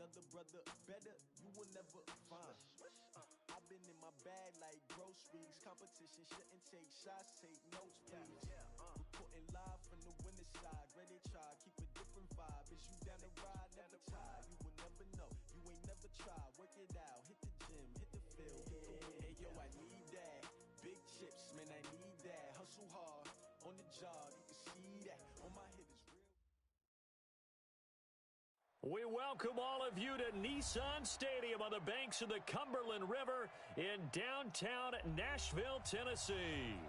other brother better, you will never find. I've been in my bag like groceries. Competition shouldn't take shots, take notes, please. Reporting live from the winning side. Ready to try, keep a different vibe. Is you down the ride, never try. You will never know, you ain't never tried. Work it out, hit the gym, hit the field, hit the win. Hey, yo, I need that. Big chips, man, I need that. Hustle hard, on the job, you can see that. On my head is real. We welcome all of you to Nissan Stadium on the banks of the Cumberland River in downtown Nashville, Tennessee.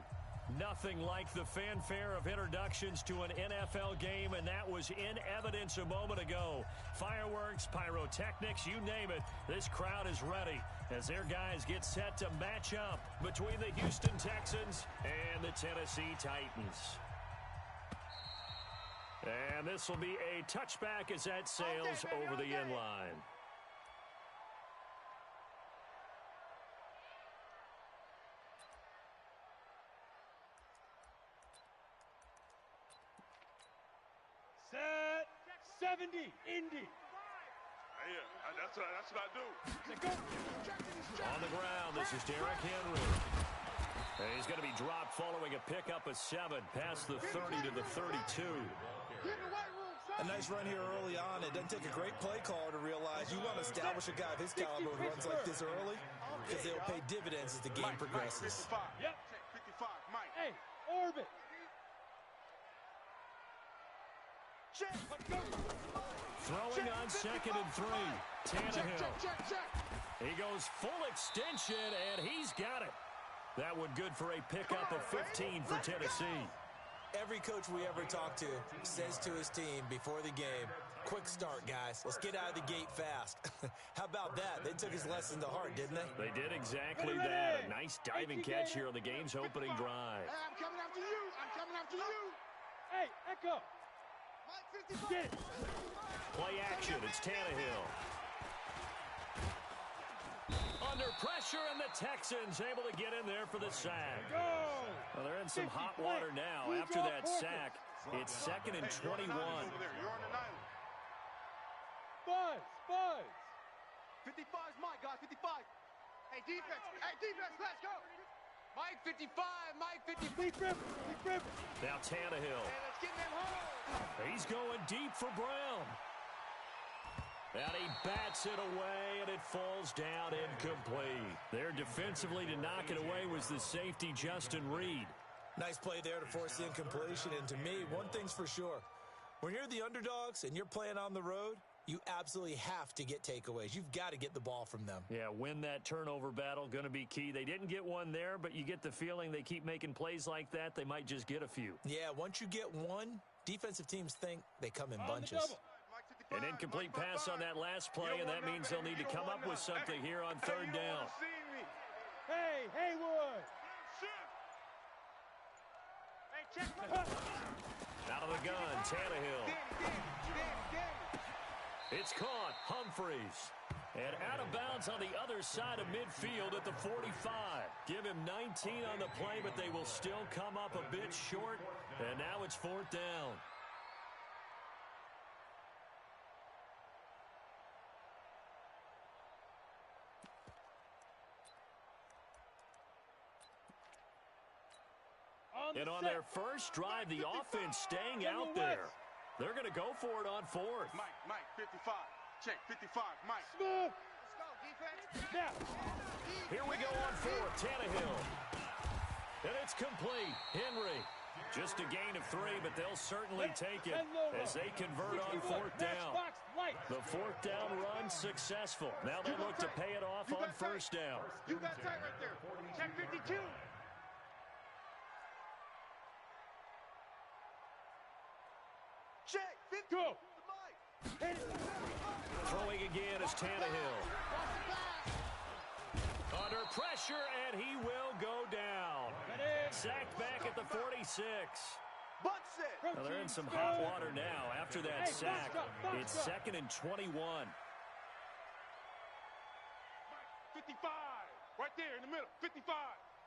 Nothing like the fanfare of introductions to an NFL game, and that was in evidence a moment ago. Fireworks, pyrotechnics, you name it, this crowd is ready as their guys get set to match up between the Houston Texans and the Tennessee Titans. And this will be a touchback as that sails over the end line. Set 70, Indy. Yeah, that's what I do. On the ground, this is Derrick Henry. And he's going to be dropped following a pickup of 7 past the 30 to the 32. A nice run here early on. It doesn't take a great play caller to realize you want to establish a guy of his caliber who runs like this early because they'll pay dividends as the game progresses. Yep. 55, Mike. Hey, orbit. Check. Throwing on 2nd and 3. Tannehill. Check. He goes full extension, and he's got it. That one good for a pickup of 15 for Tennessee. Every coach we ever talk to says to his team before the game, quick start, guys. Let's get out of the gate fast. How about that? They took his lesson to heart, didn't they? They did exactly that. A nice diving catch here on the game's opening drive. Hey, I'm coming after you. I'm coming after you. Hey, Echo. Get it. Play action. It's Tannehill. Under pressure, and the Texans able to get in there for the sack. Well, they're in some hot water now after that sack. It's 2nd and 21. You're on an island. Buzz. 55's Mike, guys, 55. Hey, defense, let's go. Mike 55, Mike 55. Deep rip. Now Tannehill. Hey, let's get them home. He's going deep for Brown. And he bats it away, and it falls down incomplete. There defensively to knock it away was the safety, Justin Reed. Nice play there to force the incompletion. And to me, one thing's for sure. When you're the underdogs and you're playing on the road, you absolutely have to get takeaways. You've got to get the ball from them. Yeah, win that turnover battle, going to be key. They didn't get one there, but you get the feeling they keep making plays like that, they might just get a few. Yeah, once you get one, defensive teams think they come in bunches. An incomplete pass on that last play, and that means they'll need to come up with something here on 3rd down. Hey, Haywood. Hey, check. Out of the gun, Tannehill. It's caught, Humphreys. And out of bounds on the other side of midfield at the 45. Give him 19 on the play, but they will still come up a bit short. And now it's 4th down. And on their first drive, the offense staying out there. They're going to go for it on 4th. Mike, 55. Check, 55, Mike. Smooth. Let's go, defense. Now. Here we go on 4th, Tannehill. And it's complete. Henry. Just a gain of 3, but they'll certainly take it as they convert on 4th down. The 4th down run successful. Now they look to pay it off on 1st down. You got tight right there. Check 52. Check, 50. Go. Throwing again is Tannehill. Under pressure, and he will go down. Sacked back at the 46. Well, they're in some hot water now after that sack. It's 2nd and 21. 55. Right there in the middle. 55.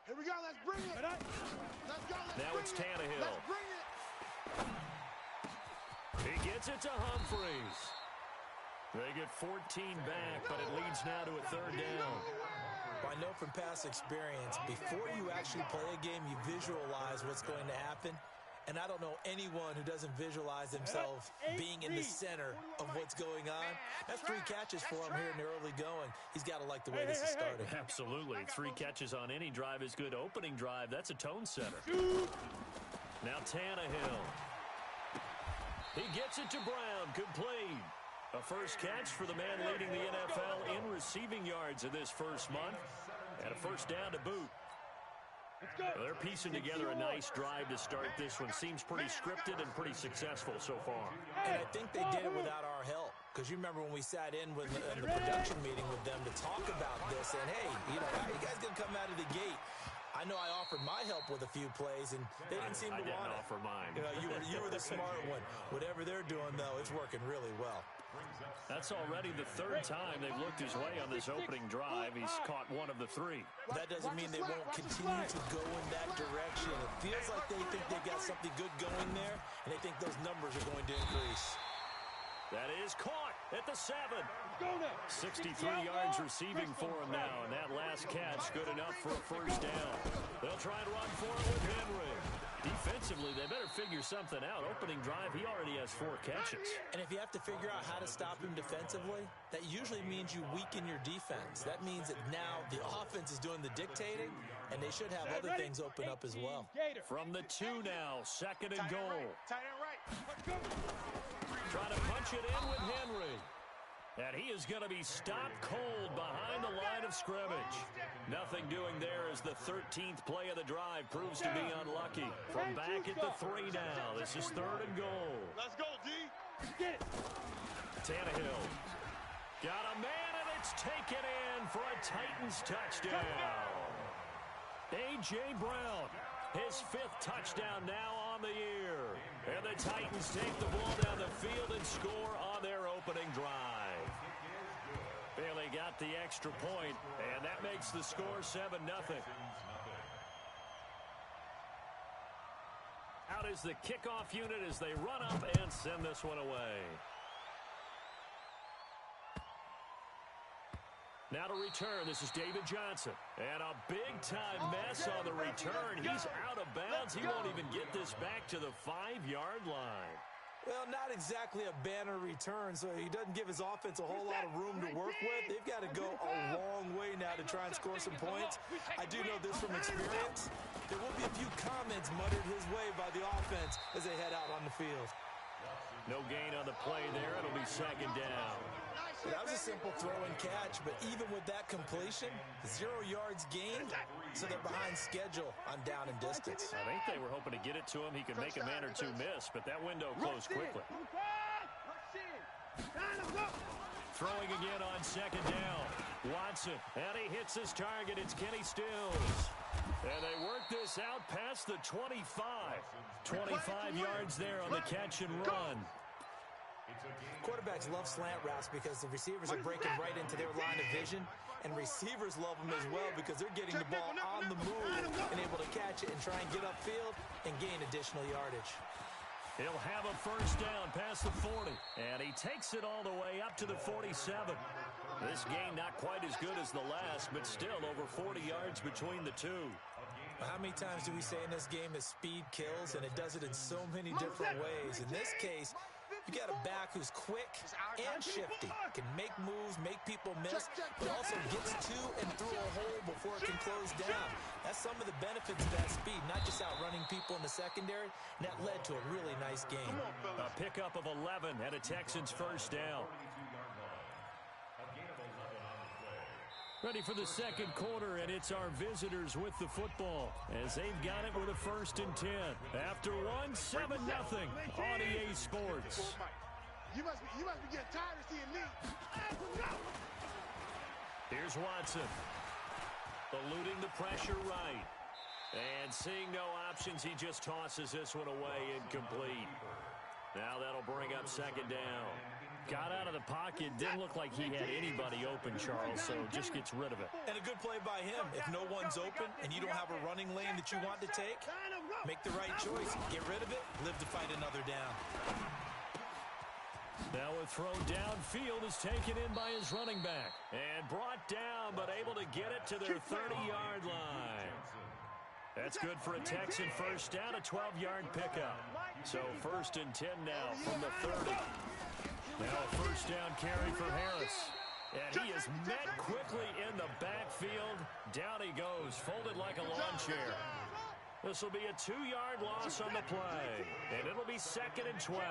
Here we go. Let's bring it. Let's go. Now it's Tannehill. Let's bring it. He gets it to Humphreys. They get 14 back, but it leads now to a third down. Well, I know from past experience, before you actually play a game, you visualize what's going to happen. And I don't know anyone who doesn't visualize themselves being in the center of what's going on. That's 3 catches for him here in the early going. He's got to like the way this is starting. Absolutely. 3 catches on any drive is good. Opening drive, that's a tone setter. Now Tannehill. He gets it to Brown. Complete. A first catch for the man leading the NFL in receiving yards in this first month. And a first down to boot. They're piecing together a nice drive to start this one. Seems pretty scripted and pretty successful so far. And I think they did it without our help. Because you remember when we sat in the production meeting with them to talk about this. And, hey, how are you guys going to come out of the gate? I know I offered my help with a few plays, and they didn't seem to want it. I didn't offer mine. You were the smart one. Whatever they're doing, though, it's working really well. That's already the 3rd time they've looked his way on this opening drive. He's caught 1 of the 3. That doesn't mean they won't continue to go in that direction. It feels like they think they got something good going there, and they think those numbers are going to increase. That is caught at the 7. 63 yards receiving for him now, and that last catch good enough for a first down. They'll try and run for it with Henry. Defensively, they better figure something out. Opening drive, he already has 4 catches. And if you have to figure out how to stop him defensively, that usually means you weaken your defense. That means that now the offense is doing the dictating, and they should have other things open up as well. From the 2 now, 2nd and goal. Tight end right. Trying to punch it in with Henry. And he is going to be stopped cold behind the line of scrimmage. Nothing doing there as the 13th play of the drive proves to be unlucky. From back at the 3 now, this is 3rd and goal. Let's go, D. Get it. Tannehill. Got a man, and it's taken in for a Titans touchdown. A.J. Brown, his 5th touchdown now on the year. And the Titans take the ball down the field and score on their opening drive. Bailey got the extra point, and that makes the score 7-0. Out is the kickoff unit as they run up and send this one away. Now to return, this is David Johnson. And a big-time mess on the return. He's out of bounds. He won't even get this back to the 5-yard line. Well, not exactly a banner return, so he doesn't give his offense a whole lot of room to work with. They've got to go a long way now to try and score some points. I do know this from experience. There will be a few comments muttered his way by the offense as they head out on the field. No gain on the play there. It'll be 2nd down. That was a simple throw and catch, but even with that completion, 0 yards gained, so they're behind schedule on down and distance. I think they were hoping to get it to him. He could make a man or 2 miss, but that window closed quickly. Throwing again on 2nd down. Watson, and he hits his target. It's Kenny Stills. And they work this out past the 25. 25 yards there on the catch and run. Quarterbacks love slant routes because the receivers are breaking right into their line of vision, and receivers love them as well because they're getting the ball on the move and able to catch it and try and get upfield and gain additional yardage. He'll have a first down past the 40, and he takes it all the way up to the 47. This gain not quite as good as the last, but still over 40 yards between the 2. How many times do we say in this game that speed kills, and it does it in so many different ways? In this case, you got a back who's quick and shifty, can make moves, make people miss, but also gets to and through a hole before it can close down. That's some of the benefits of that speed, not just outrunning people in the secondary, and that led to a really nice game. A pickup of 11 and a Texans first down. Ready for the 2nd quarter, and it's our visitors with the football as they've got it with a 1st and 10. After 7-0 on EA Sports. You must be getting tired of seeing me. Here's Watson. Eluding the pressure right. And seeing no options, he just tosses this one away incomplete. Now that'll bring up 2nd down. Got out of the pocket. Didn't look like he had anybody open, Charles, so just gets rid of it. And a good play by him. If no one's open and you don't have a running lane that you want to take, make the right choice. Get rid of it. Live to fight another down. Now a throw downfield is taken in by his running back. And brought down, but able to get it to their 30-yard line. That's good for a Texan first down, a 12-yard pickup. So 1st and 10 now from the 30. Now a first down carry for Harris. And he is met quickly in the backfield. Down he goes, folded like a lawn chair. This will be a 2-yard loss on the play. And it'll be 2nd and 12. All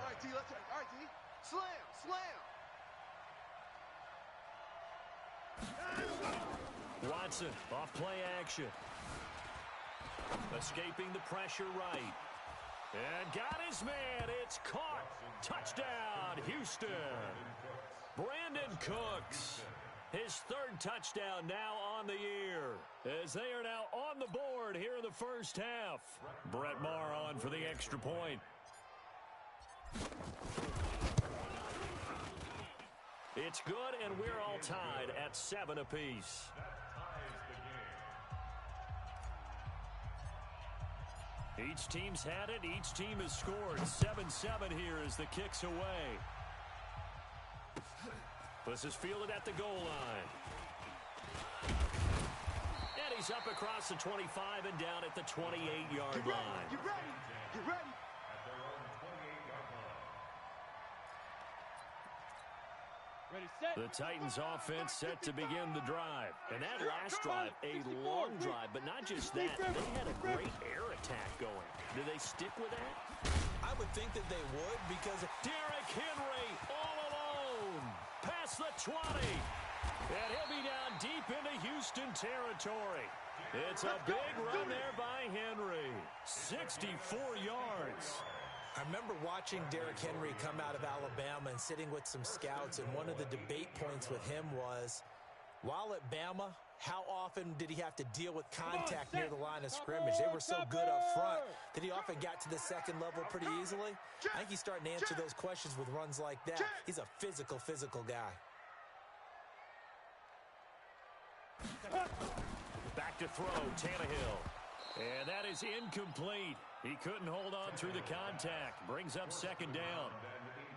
right, T, let's all right, T. Slam. Watson off play action. Escaping the pressure right. And got his man. It's caught. Touchdown, Houston. Brandon Cooks. His 3rd touchdown now on the year, as they are now on the board here in the first half. Brett Maher on for the extra point. It's good, and we're all tied at 7 apiece. Each team's had it. Each team has scored. 7-7 here as the kick's away. This is fielded at the goal line. And he's up across the 25 and down at the 28-yard line. Get ready. Get ready. Ready, set. The Titans offense set to begin the drive. And that last drive, a long drive, but not just that. They had a great air attack going. Do they stick with that? I would think that they would, because Derrick Henry all alone. Past the 20. And he'll be down deep into Houston territory. It's a big run there by Henry. 64 yards. I remember watching Derrick Henry come out of Alabama and sitting with some scouts, and one of the debate points with him was, while at Bama, how often did he have to deal with contact near the line of scrimmage? They were so good up front that he often got to the second level pretty easily. I think he's starting to answer those questions with runs like that. He's a physical guy. Back to throw, Tannehill. And that is incomplete. He couldn't hold on through the contact. Brings up 2nd down.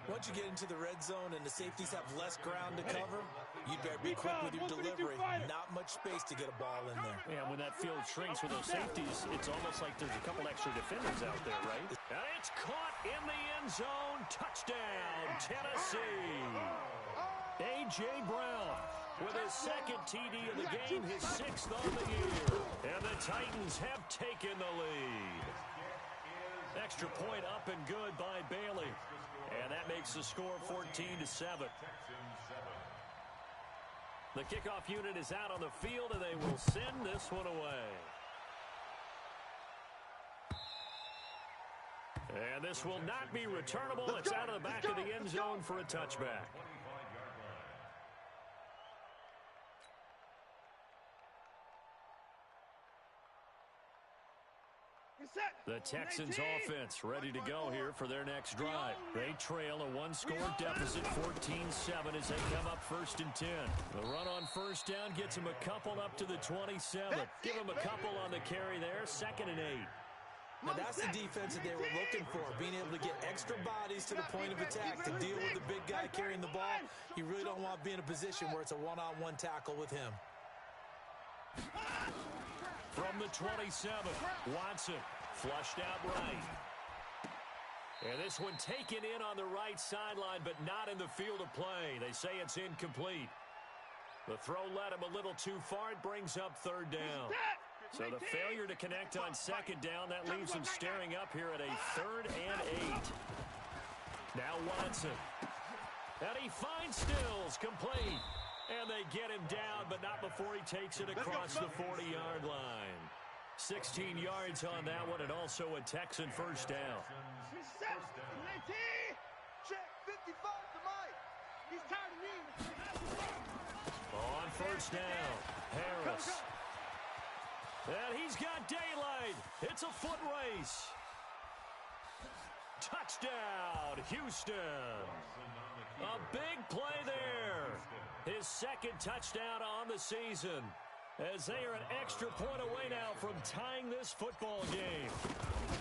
Once you get into the red zone and the safeties have less ground to cover, you'd better be quick with your delivery. Not much space to get a ball in there. Yeah, when that field shrinks with those safeties, it's almost like there's a couple extra defenders out there, right? And it's caught in the end zone. Touchdown, Tennessee. A.J. Brown with his 2nd TD of the game, his 6th on the year. And the Titans have taken the lead. Extra point up and good by Bailey. And that makes the score 14-7. The kickoff unit is out on the field, and they will send this one away. And this will not be returnable. It's out of the back of the end zone for a touchback. The Texans offense ready to go here for their next drive. They trail a 1-score deficit, 14-7 as they come up 1st and 10. The run on first down gets them a couple up to the 27. Give them a couple on the carry there, 2nd and 8. Now that's the defense that they were looking for, being able to get extra bodies to the point of attack to deal with the big guy carrying the ball. You really don't want to be in a position where it's a one-on-one tackle with him. From the 27, Watson flushed out right. And this one taken in on the right sideline, but not in the field of play. They say it's incomplete. The throw led him a little too far. It brings up 3rd down. So the failure to connect on 2nd down, that leaves him staring up here at a 3rd and 8. Now Watson. And he finds Stills, complete. And they get him down, but not before he takes it across the 40-yard line. 16 yards on that one, and also a Texan first down. Check 55 to Mike. He's tired of me. On first down, Harris. And he's got daylight. It's a foot race. Touchdown, Houston. A big play there. His 2nd touchdown on the season. as they are an extra point away now from tying this football game.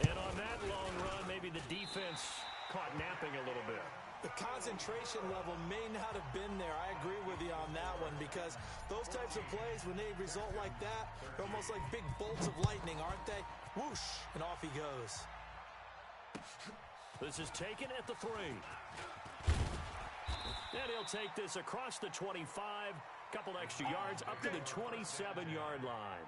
And on that long run, maybe the defense caught napping a little bit. The concentration level may not have been there. I agree with you on that one, because those types of plays, when they result like that, they're almost like big bolts of lightning, aren't they? Whoosh, and off he goes. This is taken at the 3. And he'll take this across the 25, couple extra yards up to the 27-yard line.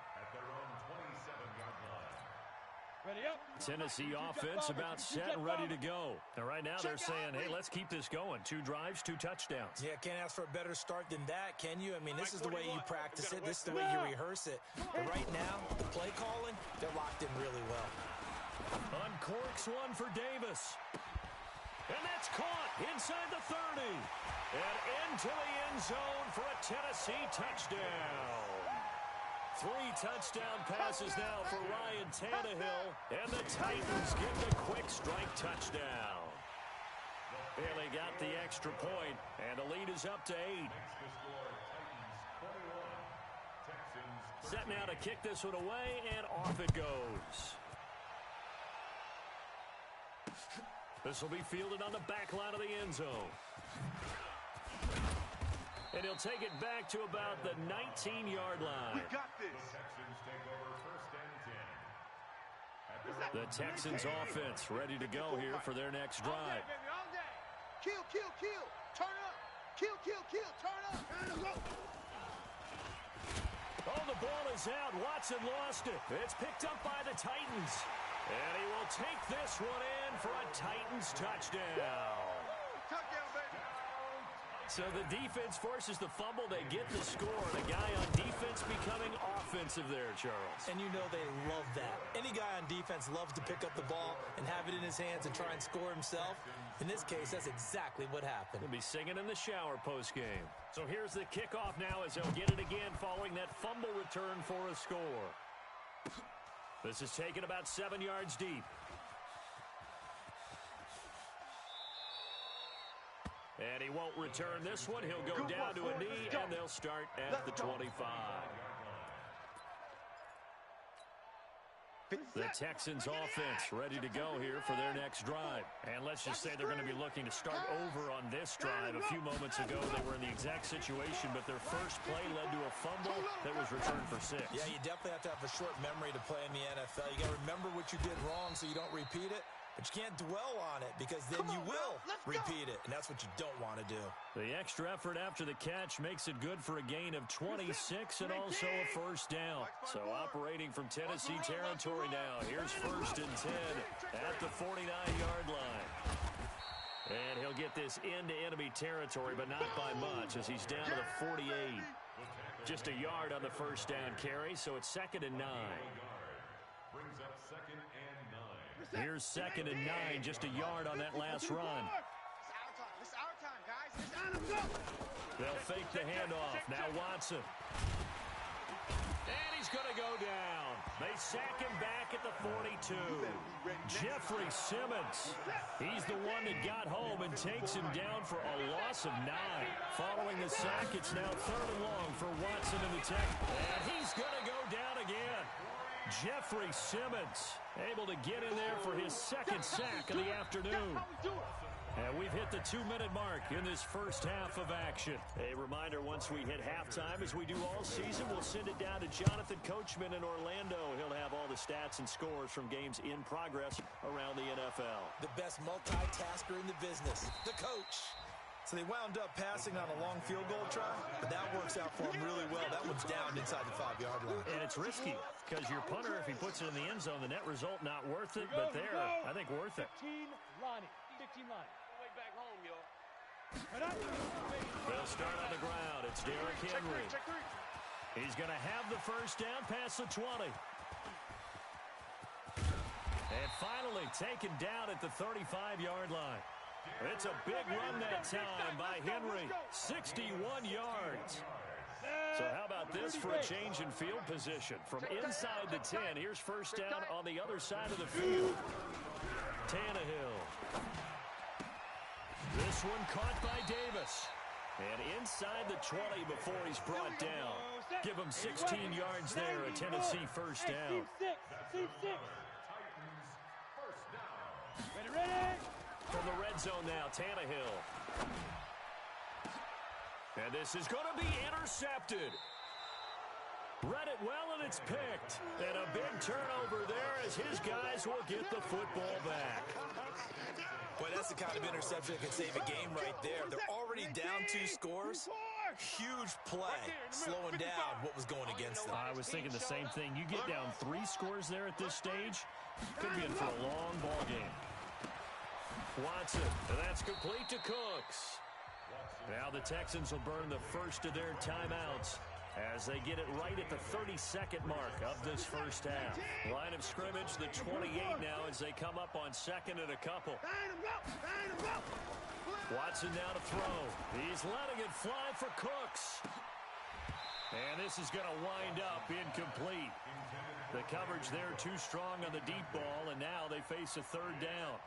Ready up. Tennessee offense about set and ready to go. And right now they're saying, hey, let's keep this going. 2 drives, 2 touchdowns. Yeah, can't ask for a better start than that, can you? I mean, this is the way you practice it. This is the way you rehearse it. But right now, the play calling, they're locked in really well. Uncorks one for Davis. And that's caught inside the 30. And into the end zone for a Tennessee touchdown. 3 touchdown passes now for Ryan Tannehill, and the Titans get the quick strike touchdown. And they got the extra point, and the lead is up to 8. Set now to kick this one away, and off it goes. This will be fielded on the back line of the end zone. And he'll take it back to about the 19-yard line. We got this. The Texans offense ready to go here for their next drive. All day, baby, all day. Kill, kill, kill. Turn up. Kill, kill, kill. Turn up. Oh, the ball is out. Watson lost it. It's picked up by the Titans. And he will take this one in for a Titans touchdown. Touchdown, baby. So the defense forces the fumble. They get the score. And a guy on defense becoming offensive there, Charles. And you know they love that. Any guy on defense loves to pick up the ball and have it in his hands and try and score himself. In this case, that's exactly what happened. He'll be singing in the shower post-game. So here's the kickoff now as he'll get it again following that fumble return for a score. This is taken about 7 yards deep. And he won't return this one. He'll go down to a knee, and they'll start at the 25. The Texans offense ready to go here for their next drive. And let's just say they're going to be looking to start over on this drive. A few moments ago, they were in the exact situation, but their first play led to a fumble that was returned for 6. Yeah, you definitely have to have a short memory to play in the NFL. You got to remember what you did wrong so you don't repeat it. But you can't dwell on it, because then you will repeat it, and that's what you don't want to do. The extra effort after the catch makes it good for a gain of 26 and also a first down. So operating from Tennessee territory now. Here's 1st and 10 at the 49-yard line. And he'll get this into enemy territory, but not by much, as he's down to the 48. Just a yard on the first down carry, so it's 2nd and 9. Brings up 2nd and 9. Here's 2nd and 9, just a yard on that last run. It's our time, guys. It's our time. They'll fake the handoff. Now Watson. And he's going to go down. They sack him back at the 42. Jeffrey Simmons. He's the one that got home and takes him down for a loss of 9. Following the sack, it's now 3rd and long for Watson in the Tech. And he's going to go down again. Jeffrey Simmons able to get in there for his 2nd sack of the afternoon. And we've hit the 2-minute mark in this first half of action. A reminder, once we hit halftime, as we do all season, we'll send it down to Jonathan Coachman in Orlando. He'll have all the stats and scores from games in progress around the NFL. The best multitasker in the business, the coach. So they wound up passing on a long field goal try, but that works out for them really well. That one's down inside the 5-yard line. And it's risky, because your punter, if he puts it in the end zone, the net result not worth it, but there, I think worth it. 15 Lonnie. 15 Lonnie. Way back home, yo. They'll start on the ground. It's Derrick Henry. Check 3. He's going to have the first down past the 20. And finally taken down at the 35-yard line. It's a big run that time by Henry. 61 yards. So how about this for a change in field position? From inside the 10, here's first down on the other side of the field. Tannehill. This one caught by Davis. And inside the 20 before he's brought down. Give them 16 yards there, a Tennessee first down. Ready. From the red zone now, Tannehill. And this is going to be intercepted. Read it well, and it's picked. And a big turnover there as his guys will get the football back. Boy, that's the kind of interception that can save a game right there. They're already down 2 scores. Huge play, slowing down what was going against them. I was thinking the same thing. You get down 3 scores there at this stage, could be in for a long ball game. Watson, and that's complete to Cooks. Now the Texans will burn the first of their timeouts as they get it right at the 32nd mark of this first half. Line of scrimmage, the 28 now as they come up on second and a couple. Watson now to throw. He's letting it fly for Cooks. And this is going to wind up incomplete. The coverage there too strong on the deep ball, and now they face a third down.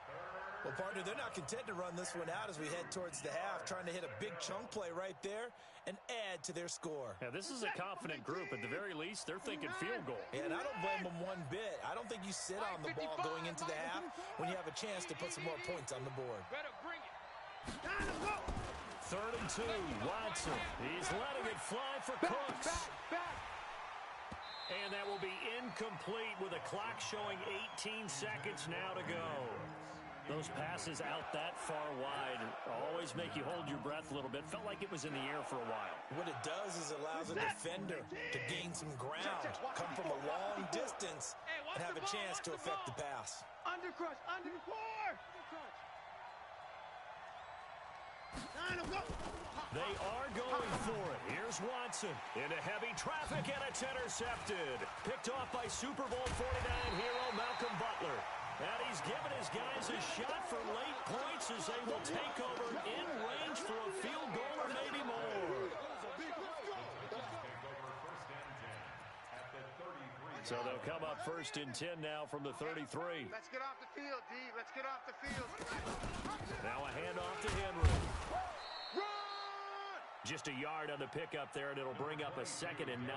Well, partner, they're not content to run this one out as we head towards the half, trying to hit a big chunk play right there and add to their score. Yeah, this is a confident group. At the very least, they're thinking field goal. Yeah, and I don't blame them one bit. I don't think you sit on the ball going into the half when you have a chance to put some more points on the board. Better bring it. 3rd and 2, Watson. He's letting it fly for Cooks. And that will be incomplete with a clock showing 18 seconds now to go. Those passes out that far wide always make you hold your breath a little bit. Felt like it was in the air for a while. What it does is it allows a defender to gain some ground, come from a long distance, and have a chance to affect the pass. Undercrush, undercrush. They are going for it. Here's Watson into heavy traffic, and it's intercepted. Picked off by Super Bowl 49 hero Malcolm Butler. And he's given his guys a shot for late points as they will take over in range for a field goal or maybe more. So they'll come up 1st and 10 now from the 33. Let's get off the field, D. Let's get off the field. Now a handoff to Henry. Run! Just a yard on the pickup there, and it'll bring up a 2nd and 9.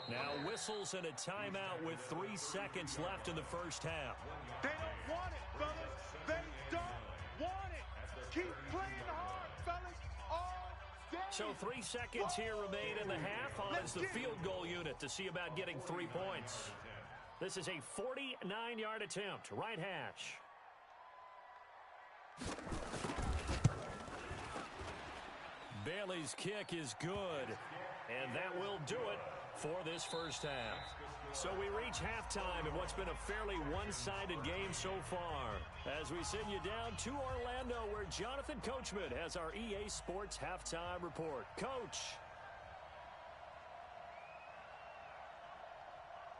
Now whistles and a timeout with 3 seconds left in the first half. They don't want it, fellas. They don't want it. Keep playing hard, fellas, all day. So 3 seconds here remain in the half on as the field goal unit to see about getting 3 points. This is a 49-yard attempt, right hash. Bailey's kick is good, and that will do it for this first half. So we reach halftime in what's been a fairly one-sided game so far as we send you down to Orlando where Jonathan Coachman has our EA Sports Halftime Report. Coach.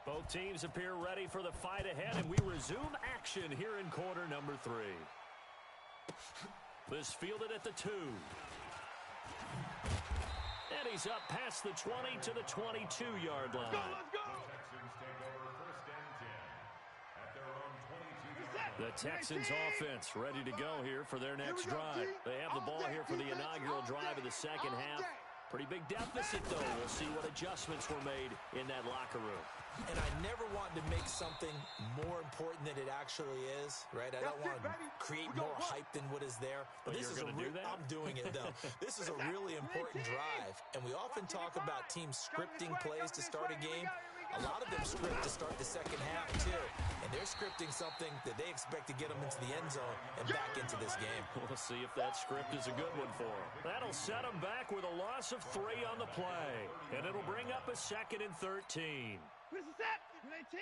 Both teams appear ready for the fight ahead, and we resume action here in quarter number 3. This fielded at the 2. And he's up past the 20 to the 22-yard line. Let's go! The Texans offense ready to go here for their next drive. They have the ball here for the inaugural drive of the second half. Pretty big deficit, though. We'll see what adjustments were made in that locker room. And I never want to make something more important than it actually is, right? I don't want to create more hype than what is there. But this is I'm doing it, though. This is a really important drive. And we often talk about teams scripting plays to start a game. A lot of them script to start the second half, too. And they're scripting something that they expect to get them into the end zone and back into this game. We'll see if that script is a good one for them. That'll set them back with a loss of 3 on the play. And it'll bring up a 2nd and 13. Where's the set? 19,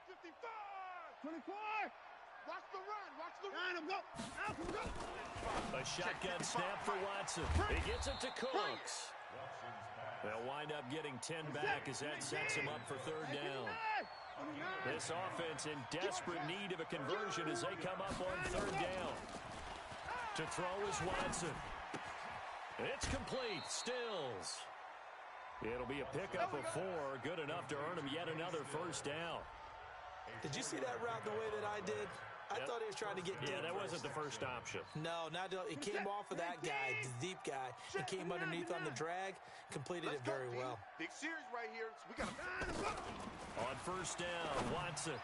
55, 24. Watch the run. Watch the run. Go. Go. A shotgun snap for Watson. He gets it to Cooks. They'll wind up getting 10 back as that sets him up for 3rd down. This offense in desperate need of a conversion as they come up on 3rd down. To throw is Watson. It's complete. Stills. It'll be a pickup of 4. Good enough to earn him yet another first down. Did you see that route the way that I did? I thought he was trying to get deep. Yeah, that wasn't the first option. No, it came off of that guy, the deep guy. He came underneath on the drag, completed it very well. Big series right here. So we got to... On first down, Watson.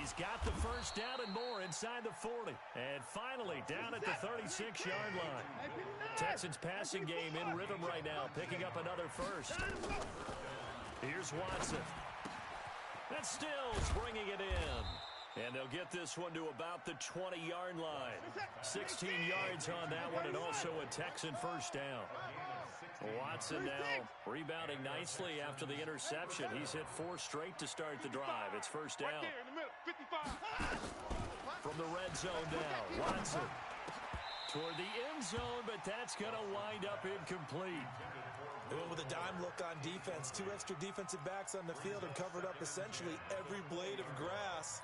He's got the first down and more inside the 40. And finally down at the 36-yard line. Texans passing game in rhythm right now, picking up another first. Here's Watson. And Stills bringing it in. And they'll get this one to about the 20-yard line. 16 yards on that one, and also a Texan first down. Watson now rebounding nicely after the interception. He's hit 4 straight to start the drive. It's first down. From the red zone now, Watson toward the end zone, but that's going to wind up incomplete. They went with a dime look on defense. 2 extra defensive backs on the field and covered up essentially every blade of grass.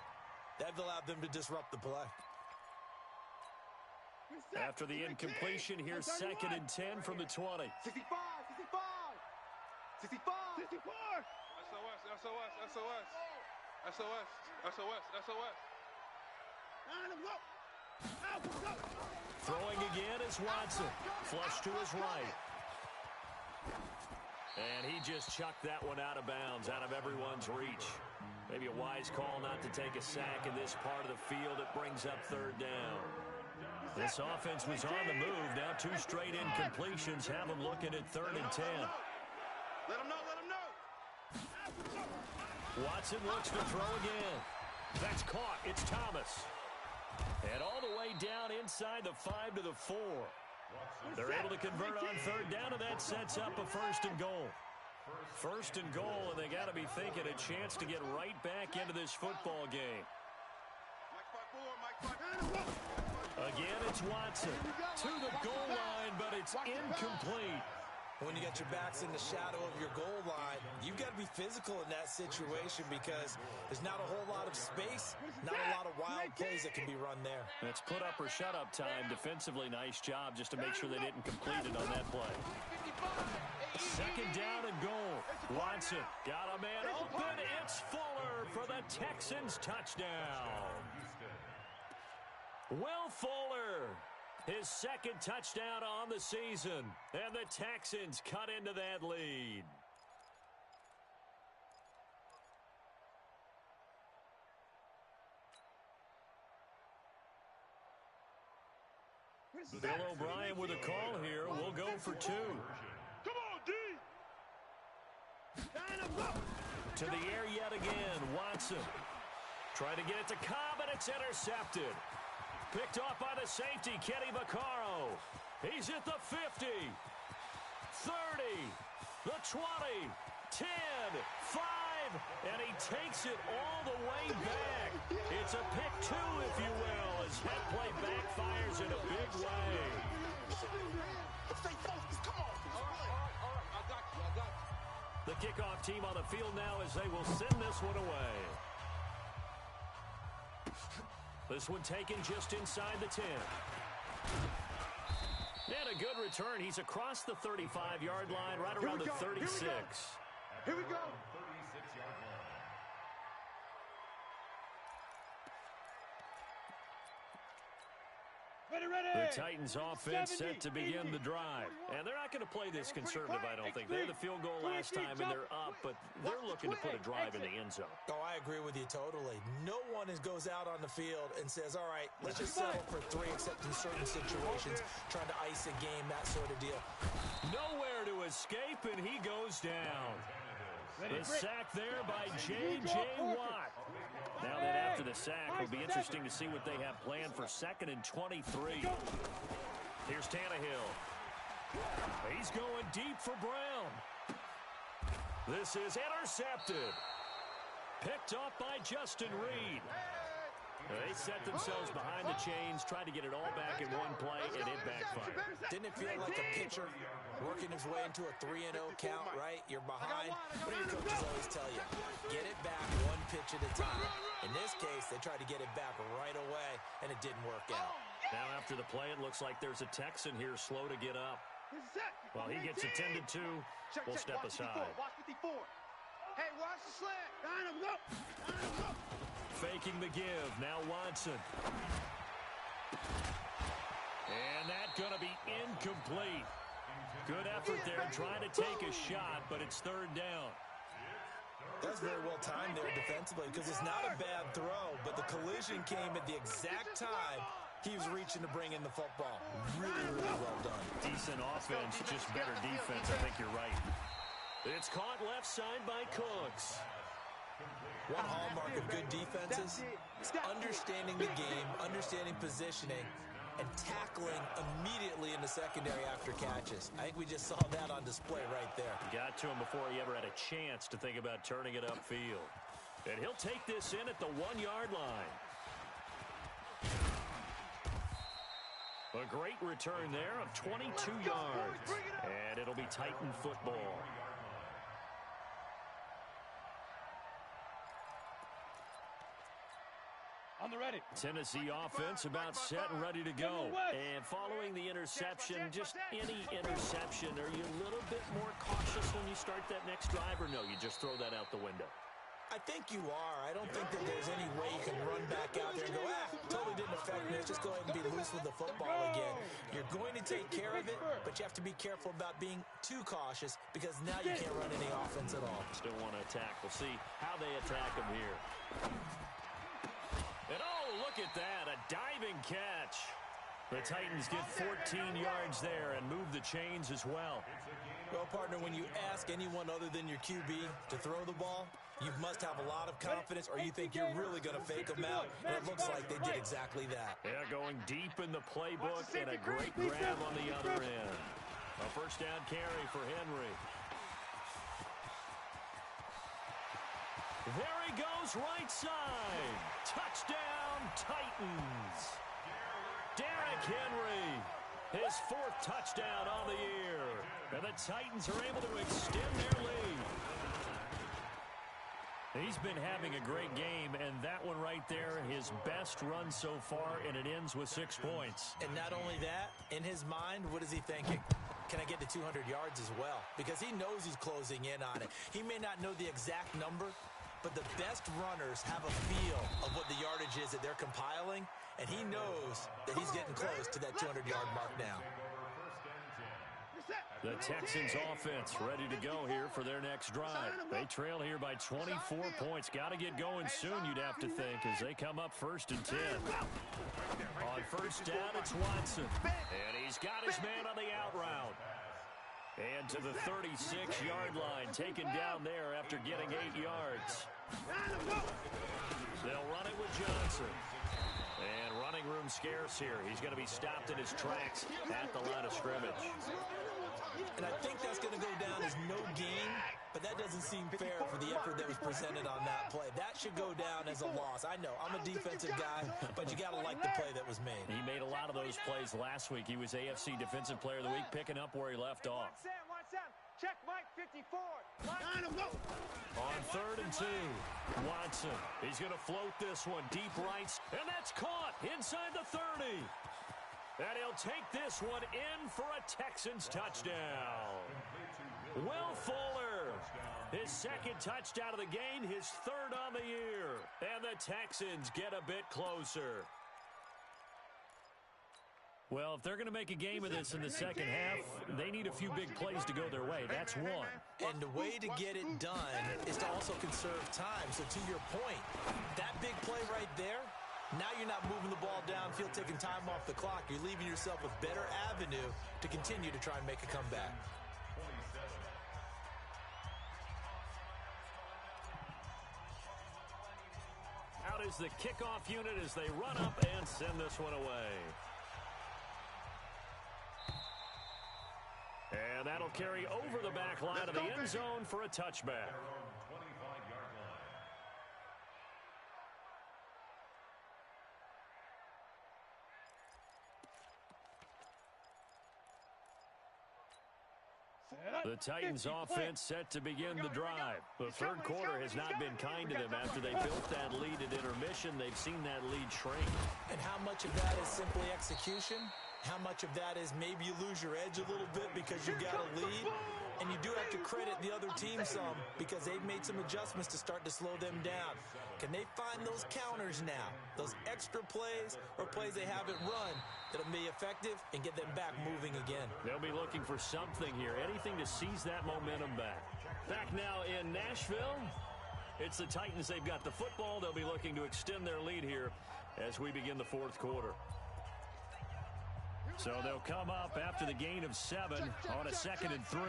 That allowed them to disrupt the play. After the incompletion, here's 2nd and 10 from the 20. 65, 65, 65, 64. SOS. Throwing again is Watson. Flush to his right. And he just chucked that one out of bounds, out of everyone's reach. Maybe a wise call not to take a sack in this part of the field. It brings up 3rd down. This offense was on the move. Now 2 straight incompletions have them looking at 3rd and 10. Let him know. Watson looks to throw again. That's caught. It's Thomas. And all the way down inside the 5 to the 4. They're able to convert on 3rd down, and that sets up a 1st and goal. 1st and goal, and they got to be thinking a chance to get right back into this football game. Again, it's Watson to the goal line, but it's incomplete. When you got your backs in the shadow of your goal line, you've got to be physical in that situation because there's not a whole lot of space, not a lot of wild plays that can be run there. It's put up or shut up time. Defensively, nice job just to make sure they didn't complete it on that play. 2nd down and goal. Watson got a man open. It's Fuller for the Texans touchdown. Will Fuller, his 2nd touchdown on the season, and the Texans cut into that lead. Bill O'Brien with a call here. We'll go for 2. Come on, D! To the air yet again, Watson. Trying to get it to Cobb, and it's intercepted. Picked off by the safety, Kenny Vaccaro. He's at the 50, 30, the 20, 10, 5, and he takes it all the way back. It's a pick 2, if you will, as head play backfires in a big way. Stay focused. Come on. All right. I got you. The kickoff team on the field now as they will send this one away. This one taken just inside the 10. And a good return. He's across the 35-yard line, right around the 36. Here we go. The Titans offense set to begin the drive. And they're not going to play this conservative, I don't think. They had the field goal last time, and they're up, but they're looking to put a drive in the end zone. Oh, I agree with you totally. No one goes out on the field and says, all right, let's just settle for 3, except in certain situations, trying to ice a game, that sort of deal. Nowhere to escape, and he goes down. The sack there by J.J. Watt. Now that after the sack, it'll be interesting to see what they have planned for 2nd and 23. Here's Tannehill. He's going deep for Brown. This is intercepted. Picked off by Justin Reed. They set themselves behind the chains, tried to get it all back in one play, and it backfired. Didn't it feel like a pitcher working his way into a 3-0 count, right? You're behind. What do your coaches always tell you? Get it back 1 pitch at a time. In this case, they tried to get it back right away, and it didn't work out. Now after the play, it looks like there's a Texan here slow to get up. While he gets attended to, we'll step aside. Watch 54. Hey, watch the slant. Line him up. faking the give. Now Watson. And that's going to be incomplete. Good effort there trying to take a shot, but it's third down. That's very well timed there defensively because it's not a bad throw, but the collision came at the exact time he was reaching to bring in the football. Really, really well done. Decent offense, just better defense. I think you're right. It's caught left side by Cooks. One hallmark of good defenses is understanding the game, understanding positioning, and tackling immediately in the secondary after catches. I think we just saw that on display right there. Got to him before he ever had a chance to think about turning it upfield. And he'll take this in at the 1-yard line. A great return there of 22 yards. And it'll be Titan football. On the ready. Tennessee offense about set and ready to go. And following the interception, just any interception, are you a little bit more cautious when you start that next drive, or no, you just throw that out the window? I think you are. I don't think that there's any way you can run back out there and go, totally didn't affect me. Let's just go ahead and be loose with the football again. You're going to take care of it, but you have to be careful about being too cautious because now you can't run any offense at all. Still want to attack. We'll see how they attack him here. And oh, look at that, a diving catch. The Titans get 14 yards there and move the chains as well. Well, partner, when you ask anyone other than your QB to throw the ball, you must have a lot of confidence or you think you're really going to fake them out, and it looks like they did exactly that. Yeah, going deep in the playbook and a great grab on the other end. A first down carry for Henry. There he goes, right side. Touchdown, Titans. Derrick Henry, his 4th touchdown on the year. And the Titans are able to extend their lead. He's been having a great game, and that one right there, his best run so far, and it ends with 6 points. And not only that, in his mind, what is he thinking? Can I get to 200 yards as well? Because he knows he's closing in on it. He may not know the exact number, but the best runners have a feel of what the yardage is that they're compiling, and he knows that he's getting close to that 200-yard mark now. The Texans offense ready to go here for their next drive. They trail here by 24 points. Got to get going soon, you'd have to think, as they come up 1st and 10. On first down, it's Watson. And he's got his man on the out route. And to the 36-yard line, taken down there after getting 8 yards. They'll run it with Johnson. And running room scarce here. He's going to be stopped in his tracks at the line of scrimmage. And I think that's going to go down as no gain, but that doesn't seem fair for the effort that was presented on that play. That should go down as a loss. I know, I'm a defensive guy, but you got to like the play that was made. He made a lot of those plays last week. He was AFC Defensive Player of the Week, picking up where he left off. Check Mike 54. On 3rd and 2, Watson. He's going to float this one deep right, and that's caught inside the 30. And he'll take this one in for a Texans touchdown. Will Fuller, his 2nd touchdown of the game, his 3rd on the year. And the Texans get a bit closer. Well, if they're going to make a game of this in the second half, they need a few big plays to go their way. That's one. And the way to get it done is to also conserve time. So to your point, that big play right there, now you're not moving the ball downfield, taking time off the clock. You're leaving yourself a better avenue to continue to try and make a comeback. Out is the kickoff unit as they run up and send this one away. And that'll carry over the back line of the end zone for a touchback. The Titans offense set to begin the drive. The 3rd quarter has not been kind to them after they built that lead at intermission. They've seen that lead shrink. And how much of that is simply execution? How much of that is maybe you lose your edge a little bit because you got a lead? And you do have to credit the other team some because they've made some adjustments to start to slow them down. Can they find those counters now, those extra plays or plays they haven't run that'll be effective and get them back moving again? They'll be looking for something here, anything to seize that momentum back. Back now in Nashville, it's the Titans. They've got the football. They'll be looking to extend their lead here as we begin the fourth quarter. So they'll come up after the gain of 7 on a 2nd and 3.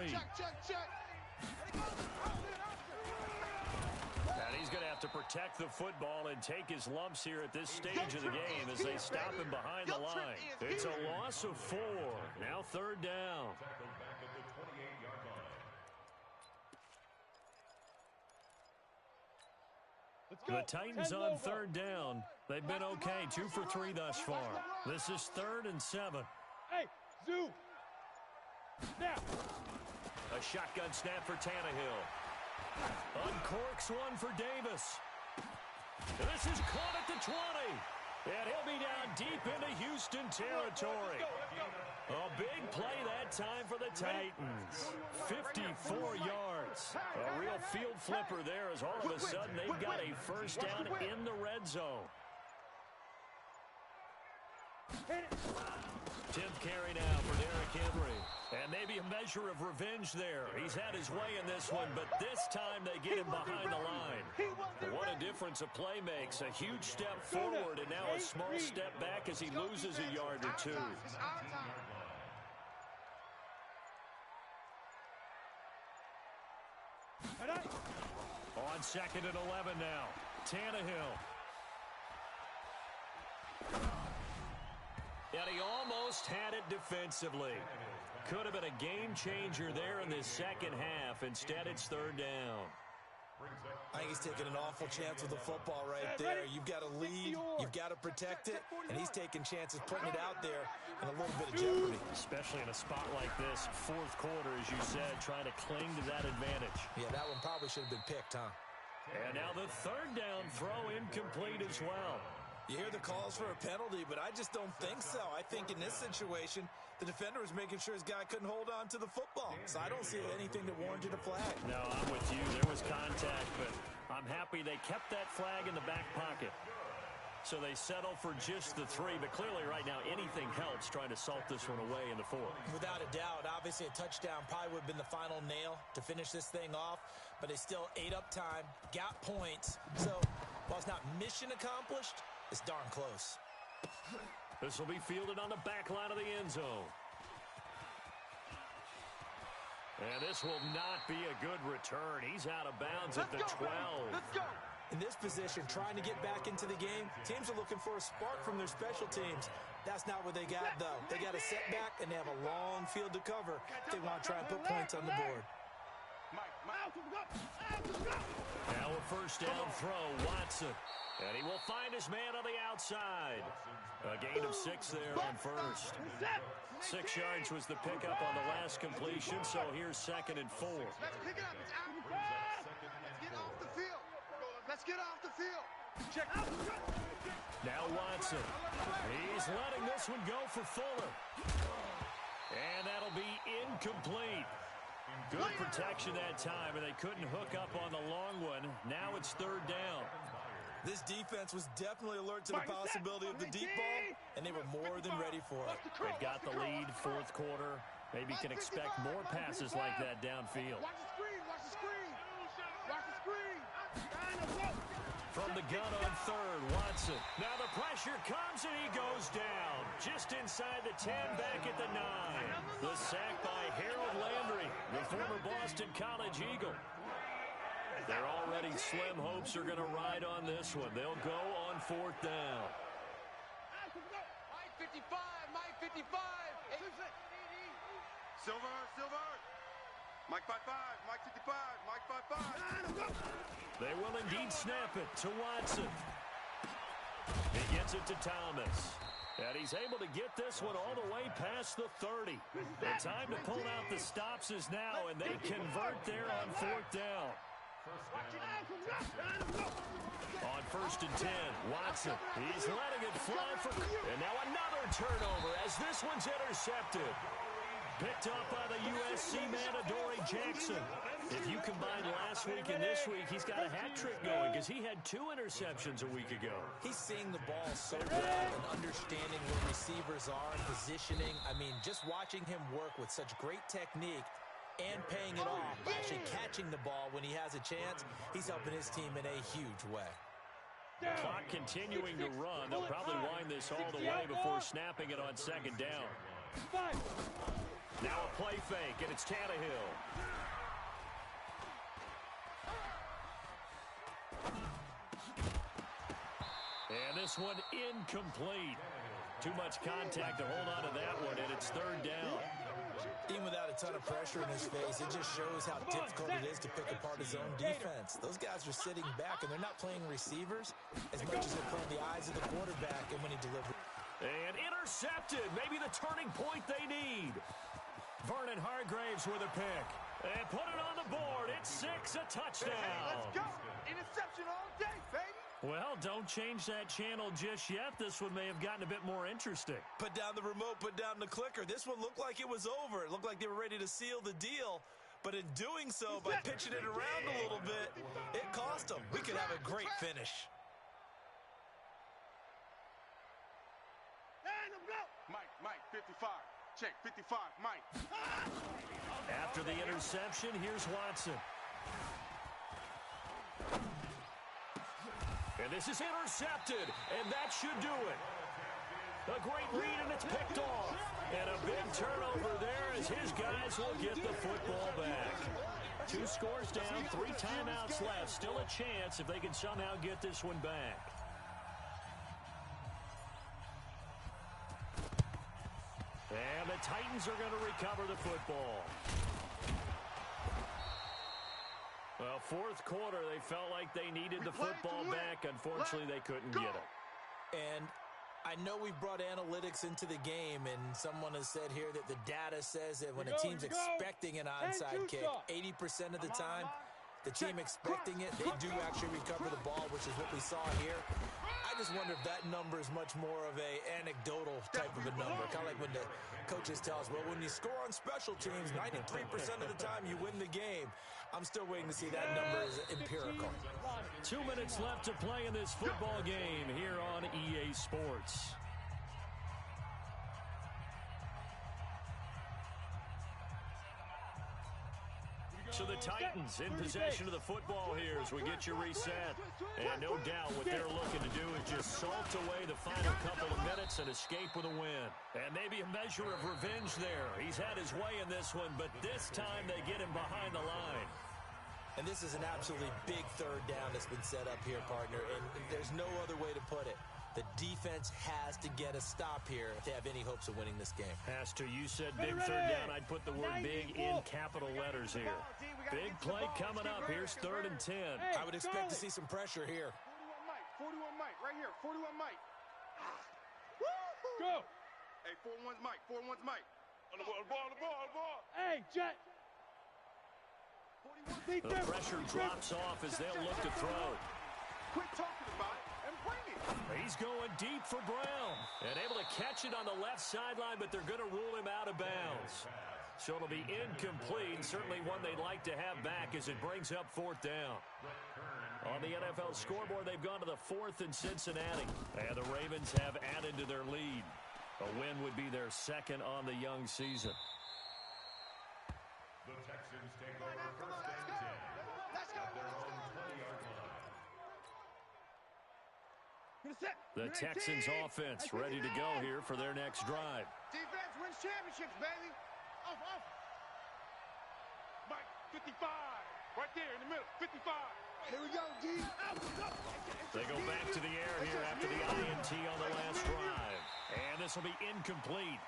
And he's going to have to protect the football and take his lumps here at this stage of the game as they stop him behind the line. It's a loss of 4. Now 3rd down. The Titans on 3rd down. They've been okay, 2 for 3 thus far. This is 3rd and 7. Hey, Zoo. Snap. A shotgun snap for Tannehill. Uncorks one for Davis. This is caught at the 20. And he'll be down deep into Houston territory. A big play that time for the Titans. 54 yards. A real field flipper there as all of a sudden they've got a first down in the red zone. 10th carry now for Derrick Henry. And maybe a measure of revenge there. He's had his way in this one, but this time they get him behind the line. What a difference a play makes. A huge step forward and now a small step back as he loses a yard or 2. On 2nd and 11 now. Tannehill. And he almost had it defensively. Could have been a game changer there in this second half. Instead, it's 3rd down. I think he's taking an awful chance with the football right there. You've got to lead, you've got to protect it, and he's taking chances putting it out there in a little bit of jeopardy. Especially in a spot like this, 4th quarter, as you said, trying to cling to that advantage. Yeah, that one probably should have been picked, huh? And now the 3rd down throw incomplete as well. You hear the calls for a penalty, but I just don't think so. I think in this situation, the defender was making sure his guy couldn't hold on to the football. So I don't see anything that warranted a flag. No, I'm with you. There was contact, but I'm happy they kept that flag in the back pocket. So they settle for just the 3, but clearly right now anything helps trying to salt this one away in the 4th. Without a doubt, obviously a touchdown probably would have been the final nail to finish this thing off, but they still ate up time, got points. So while it's not mission accomplished, it's darn close. This will be fielded on the back line of the end zone. And this will not be a good return. He's out of bounds at the 12. Let's go. In this position, trying to get back into the game, teams are looking for a spark from their special teams. That's not what they got, though. They got a setback, and they have a long field to cover if they want to try and put points on the board. Now a first down throw, Watson. And he will find his man on the outside. A gain of 6 there on first. 6 yards was the pickup on the last completion, so here's 2nd and 4. Let's pick it up. It's out. Let's get off the field. Let's get off the field. Check. Now Watson. He's letting this one go for Fuller. And that'll be incomplete. Good protection that time, and they couldn't hook up on the long one. Now it's 3rd down. This defense was definitely alert to the possibility of the deep ball, and they were more than ready for it. They've got the lead, 4th quarter. Maybe can expect more passes like that downfield. Watch the screen. Watch the screen. Watch the screen. From the gun on 3rd, Watson. Now the pressure comes, and he goes down. Just inside the 10, back at the 9. The sack by Harold Landry, the former Boston College Eagle. Their already slim hopes are going to ride on this one. They'll go on 4th down. Mike 55, Mike 55. Silver. Mike 55, Mike 55, Mike 55. They will indeed snap it to Watson. He gets it to Thomas. And he's able to get this one all the way past the 30. The time to pull out the stops is now, and they convert there on 4th down. On 1st and 10, Watson. He's letting it fly for... And now another turnover as this one's intercepted. Picked up by the USC man, Adoree Jackson. If you combine last week and this week, he's got a hat trick going because he had 2 interceptions a week ago. He's seeing the ball so well and understanding where receivers are and positioning. I mean, just watching him work with such great technique and paying it off by actually catching the ball when he has a chance, he's helping his team in a huge way. Clock continuing to run. They'll probably wind this all the way before snapping it on second down. Now a play fake, and it's Tannehill. And this one incomplete. Too much contact to hold on to that one, and it's third down. Even without a ton of pressure in his face, it just shows how difficult it is to pick apart his own defense. Those guys are sitting back, and they're not playing receivers as much as they're playing the eyes of the quarterback and when he delivers. And intercepted. Maybe the turning point they need. Vernon Hargraves with a pick. And put it on the board. It's 6, a touchdown. Hey, let's go. Interception all day, baby. Well, don't change that channel just yet. This one may have gotten a bit more interesting. Put down the remote, put down the clicker. This one looked like it was over. It looked like they were ready to seal the deal. But in doing so, by pitching it around a little bit, it cost them. We could have a great finish. Mike, 55. Check, 55, Mike. After the interception, here's Watson. And this is intercepted, and that should do it. A great read, and it's picked off. And a big turnover there as his guys will get the football back. 2 scores down, 3 timeouts left. Still a chance if they can somehow get this one back. And the Titans are going to recover the football. Well, fourth quarter, they felt like they needed the football back. Unfortunately, they couldn't get it. And I know we've brought analytics into the game, and someone has said here that the data says that when a team's expecting an onside kick, 80% of the time, the team expecting it, they do actually recover the ball, which is what we saw here. I just wonder if that number is much more of a anecdotal type of a number. Kind of like when the coaches tell us, well, when you score on special teams, 93% of the time you win the game. I'm still waiting to see that number is empirical. 2 minutes left to play in this football game here on EA Sports. So the Titans in possession of the football here as we get you reset. And no doubt what they're looking to do is just salt away the final couple of minutes and escape with a win. And maybe a measure of revenge there. He's had his way in this one, but this time they get him behind the line. And this is an absolutely big third down that's been set up here, partner. And there's no other way to put it. The defense has to get a stop here if they have any hopes of winning this game. Has to. You said big third down. I'd put the word big in capital letters here. Big play coming up. Here's 3rd and 10. I would expect to see some pressure here. 41 Mike, right here. 41 Mike. Go. Hey, 4-1's Mike. 4-1's Mike. On the ball. Hey, Jet. The pressure drops off as they'll look to throw. Quit talking about it and bring it. He's going deep for Brown. And able to catch it on the left sideline, but they're going to rule him out of bounds. So it'll be incomplete. Certainly one they'd like to have back as it brings up 4th down. On the NFL scoreboard, they've gone to the 4th in Cincinnati. And the Ravens have added to their lead. A win would be their 2nd on the young season. The Texans take over 1st and 10 at their own 20-yard line. The Texans offense ready to go here for their next drive. Defense wins championships, baby. Off. Mike, 55. Right there in the middle. 55. Here we go, D. They go back to the air here after the INT on the last drive. And this will be incomplete.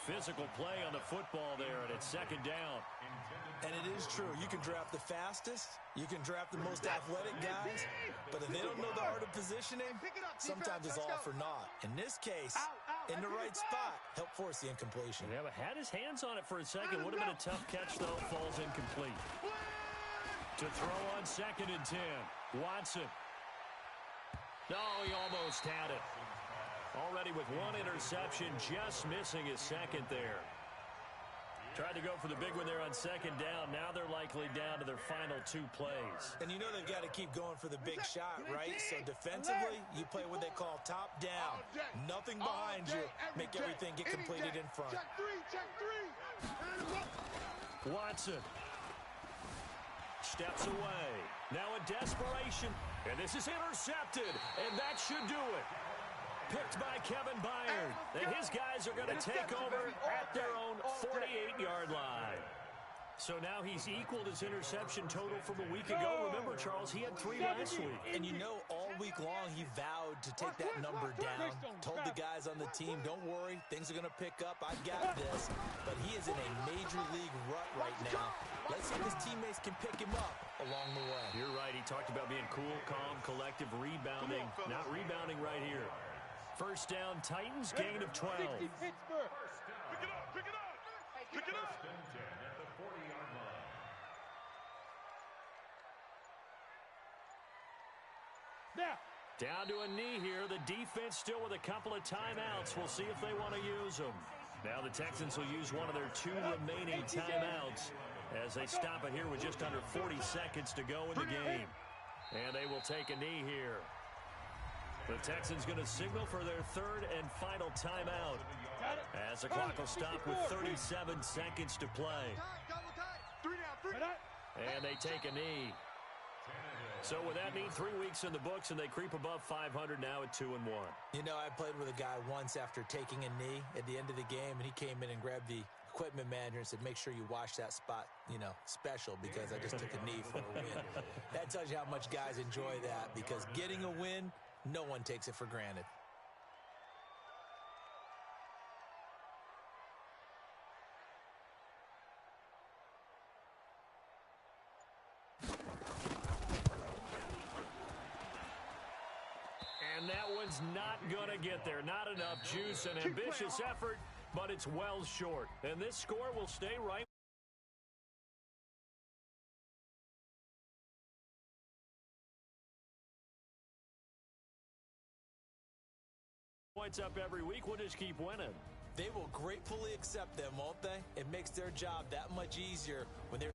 Physical play on the football there, and it's 2nd down. And it is true. You can draft the fastest. You can draft the most athletic guys. But if they don't know the art of positioning, sometimes it's all for naught. In this case, in the right spot, help force the incompletion. Yeah, but had his hands on it for a second. Would have been a tough catch, though. Falls incomplete. To throw on 2nd and 10. Watson. No, he almost had it. Already with 1 interception, just missing his 2nd there. Tried to go for the big one there on second down. Now they're likely down to their final 2 plays. And you know they've got to keep going for the big shot, right? So defensively, you play what they call top down. Nothing behind you. Make everything get completed in front. Check three. Watson steps away. Now a desperation. And this is intercepted. And that should do it. Picked by Kevin Byard. And his guys are going to take over at their own 48-yard line. So now he's equaled his interception total from a week ago. Remember, Charles, he had 3 last week. And you know, all week long he vowed to take that number down. Told the guys on the team, don't worry, things are going to pick up. I've got this. But he is in a major league rut right now. Let's see if his teammates can pick him up along the way. You're right. He talked about being cool, calm, collective, rebounding. Not rebounding right here. First down, Titans, gain of 12. Pick it up. Pick it up. At the 40-yard line. Now. Down to a knee here. The defense still with a couple of timeouts. We'll see if they want to use them. Now the Texans will use one of their 2 remaining timeouts as they stop it here with just under 40 seconds to go in the game. And they will take a knee here. The Texans going to signal for their 3rd and final timeout as the clock will stop with 37 seconds to play. And they take a knee. So with that knee, 3 weeks in the books, and they creep above 500 now at 2-1. You know, I played with a guy once after taking a knee at the end of the game, and he came in and grabbed the equipment manager and said, make sure you wash that spot, special, because I just took a knee for a win. That tells you how much guys enjoy that, because getting a win, no one takes it for granted. And that one's not going to get there. Not enough juice and ambitious effort, but it's well short. And this score will stay right. Points up every week. We'll just keep winning. They will gratefully accept them, won't they? It makes their job that much easier when they're